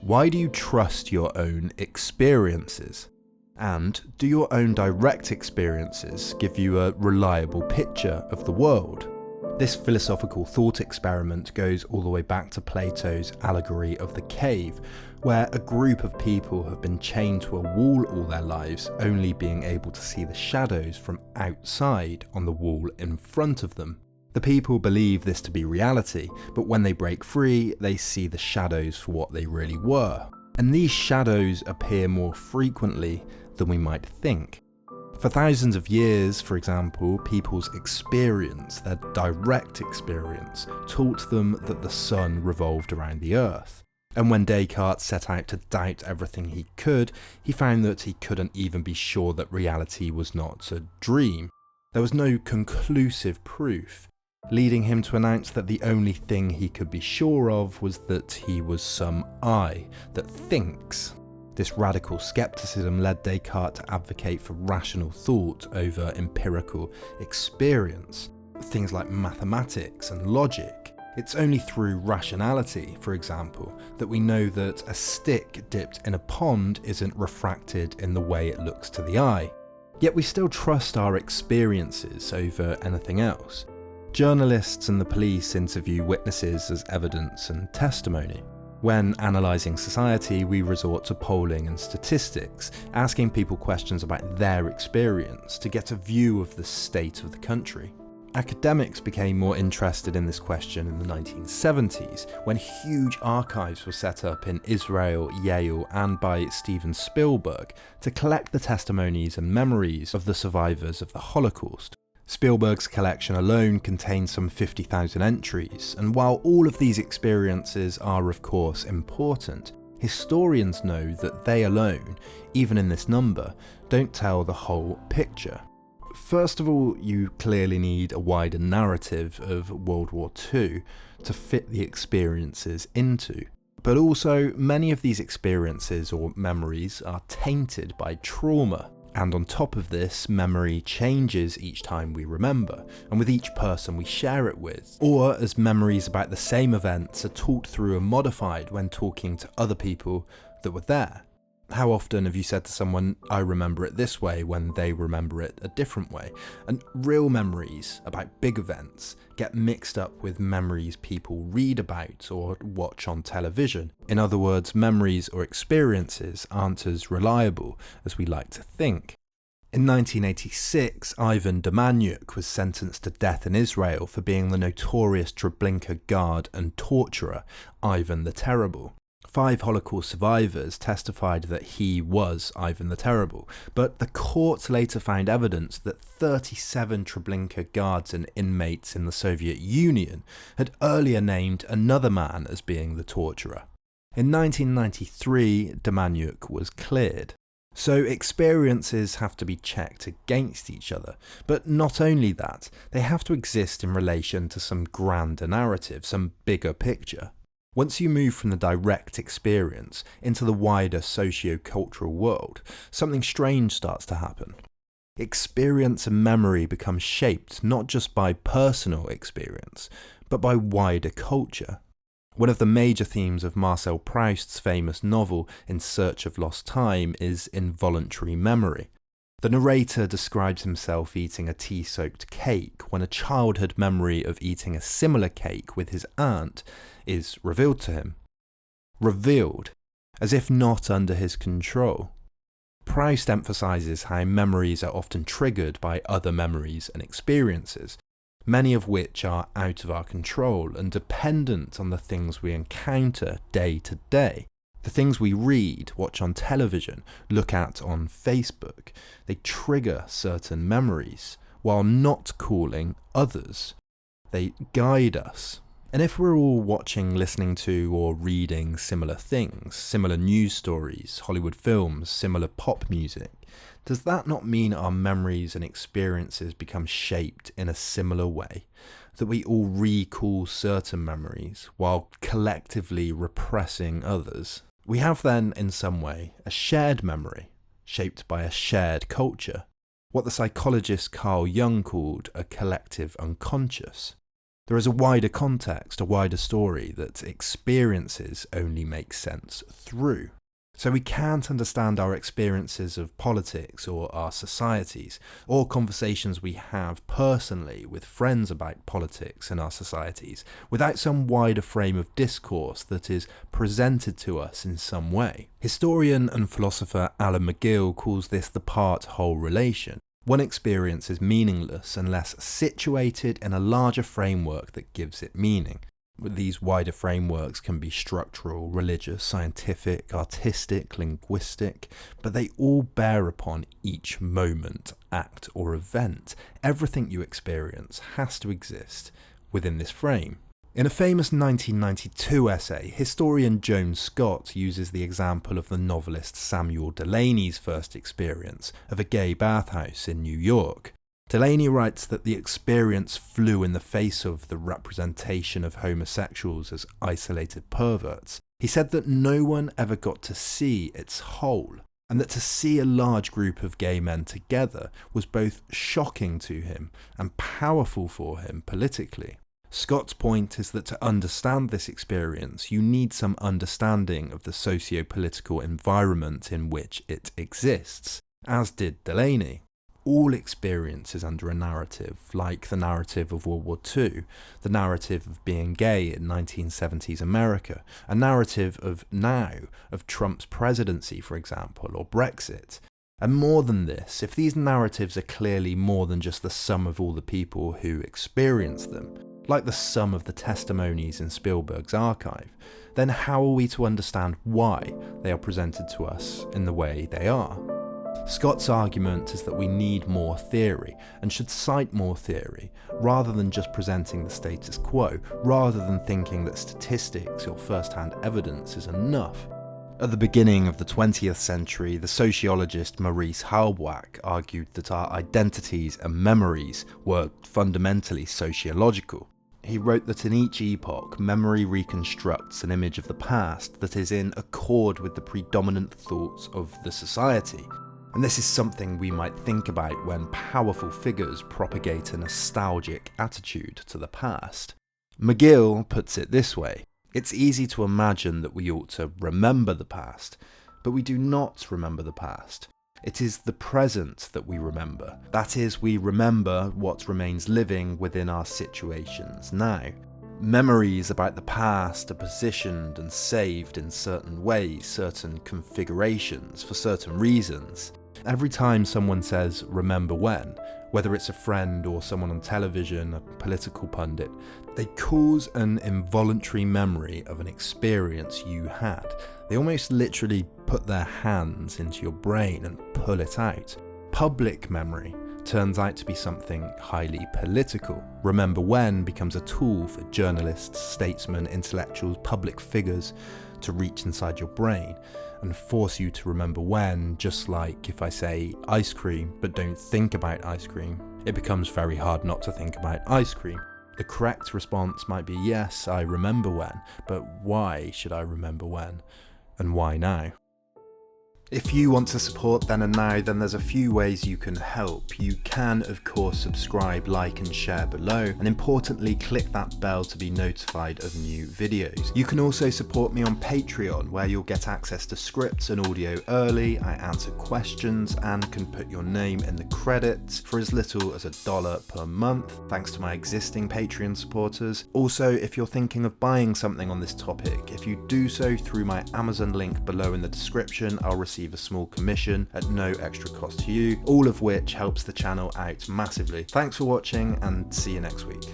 Why do you trust your own experiences? And do your own direct experiences give you a reliable picture of the world? This philosophical thought experiment goes all the way back to Plato's allegory of the cave, where a group of people have been chained to a wall all their lives, only being able to see the shadows from outside on the wall in front of them. The people believe this to be reality, but when they break free, they see the shadows for what they really were. And these shadows appear more frequently than we might think. For thousands of years, for example, people's experience, their direct experience, taught them that the sun revolved around the earth. And when Descartes set out to doubt everything he could, he found that he couldn't even be sure that reality was not a dream. There was no conclusive proof, leading him to announce that the only thing he could be sure of was that he was some I that thinks. This radical skepticism led Descartes to advocate for rational thought over empirical experience, things like mathematics and logic. It's only through rationality, for example, that we know that a stick dipped in a pond isn't refracted in the way it looks to the eye. Yet we still trust our experiences over anything else. Journalists and the police interview witnesses as evidence and testimony. When analysing society, we resort to polling and statistics, asking people questions about their experience to get a view of the state of the country. Academics became more interested in this question in the 1970s, when huge archives were set up in Israel, Yale, and by Steven Spielberg to collect the testimonies and memories of the survivors of the Holocaust. Spielberg's collection alone contains some 50,000 entries, and while all of these experiences are of course important, historians know that they alone, even in this number, don't tell the whole picture. First of all, you clearly need a wider narrative of World War II to fit the experiences into. But also, many of these experiences or memories are tainted by trauma. And on top of this, memory changes each time we remember, and with each person we share it with, or as memories about the same events are talked through and modified when talking to other people that were there. How often have you said to someone, "I remember it this way," when they remember it a different way? And real memories about big events get mixed up with memories people read about or watch on television. In other words, memories or experiences aren't as reliable as we like to think. In 1986, Ivan Demjanjuk was sentenced to death in Israel for being the notorious Treblinka guard and torturer, Ivan the Terrible. 5 Holocaust survivors testified that he was Ivan the Terrible, but the court later found evidence that 37 Treblinka guards and inmates in the Soviet Union had earlier named another man as being the torturer. In 1993, Demjanjuk was cleared. So experiences have to be checked against each other, but not only that, they have to exist in relation to some grander narrative, some bigger picture. Once you move from the direct experience into the wider socio-cultural world, something strange starts to happen. Experience and memory become shaped not just by personal experience, but by wider culture. One of the major themes of Marcel Proust's famous novel In Search of Lost Time is involuntary memory. The narrator describes himself eating a tea-soaked cake when a childhood memory of eating a similar cake with his aunt is revealed to him. Revealed, as if not under his control. Proust emphasises how memories are often triggered by other memories and experiences, many of which are out of our control and dependent on the things we encounter day to day. The things we read, watch on television, look at on Facebook, they trigger certain memories, while not calling others. They guide us. And if we're all watching, listening to, or reading similar things, similar news stories, Hollywood films, similar pop music, does that not mean our memories and experiences become shaped in a similar way? That we all recall certain memories while collectively repressing others? We have then, in some way, a shared memory, shaped by a shared culture, what the psychologist Carl Jung called a collective unconscious. There is a wider context, a wider story that experiences only make sense through. So we can't understand our experiences of politics or our societies, or conversations we have personally with friends about politics and our societies, without some wider frame of discourse that is presented to us in some way. Historian and philosopher Alan Megill calls this the part-whole relation. One experience is meaningless unless situated in a larger framework that gives it meaning. These wider frameworks can be structural, religious, scientific, artistic, linguistic, but they all bear upon each moment, act, or event. Everything you experience has to exist within this frame. In a famous 1992 essay, historian Joan Scott uses the example of the novelist Samuel Delany's first experience of a gay bathhouse in New York. Delany writes that the experience flew in the face of the representation of homosexuals as isolated perverts. He said that no one ever got to see its whole, and that to see a large group of gay men together was both shocking to him and powerful for him politically. Scott's point is that to understand this experience, you need some understanding of the socio-political environment in which it exists, as did Delany. All experience is under a narrative, like the narrative of World War II, the narrative of being gay in 1970s America, a narrative of now, of Trump's presidency, for example, or Brexit. And more than this, if these narratives are clearly more than just the sum of all the people who experience them, like the sum of the testimonies in Spielberg's archive, then how are we to understand why they are presented to us in the way they are? Scott's argument is that we need more theory, and should cite more theory, rather than just presenting the status quo, rather than thinking that statistics or first-hand evidence is enough. At the beginning of the 20th century, the sociologist Maurice Halbwach argued that our identities and memories were fundamentally sociological. He wrote that in each epoch, memory reconstructs an image of the past that is in accord with the predominant thoughts of the society. And this is something we might think about when powerful figures propagate a nostalgic attitude to the past. Megill puts it this way: it's easy to imagine that we ought to remember the past, but we do not remember the past. It is the present that we remember. That is, we remember what remains living within our situations now. Memories about the past are positioned and saved in certain ways, certain configurations, for certain reasons. Every time someone says, "remember when," whether it's a friend or someone on television, a political pundit, they cause an involuntary memory of an experience you had. They almost literally put their hands into your brain and pull it out. Public memory turns out to be something highly political. Remember when becomes a tool for journalists, statesmen, intellectuals, public figures to reach inside your brain and force you to remember when, just like if I say ice cream but don't think about ice cream, it becomes very hard not to think about ice cream. The correct response might be, yes, I remember when, but why should I remember when? And why now? If you want to support Then and Now, then there's a few ways you can help. You can, of course, subscribe, like and share below, and importantly, click that bell to be notified of new videos. You can also support me on Patreon, where you'll get access to scripts and audio early, I answer questions, and can put your name in the credits for as little as $1 per month, thanks to my existing Patreon supporters. Also, if you're thinking of buying something on this topic, if you do so through my Amazon link below in the description, I'll receive a small commission at no extra cost to you, all of which helps the channel out massively. Thanks for watching and see you next week.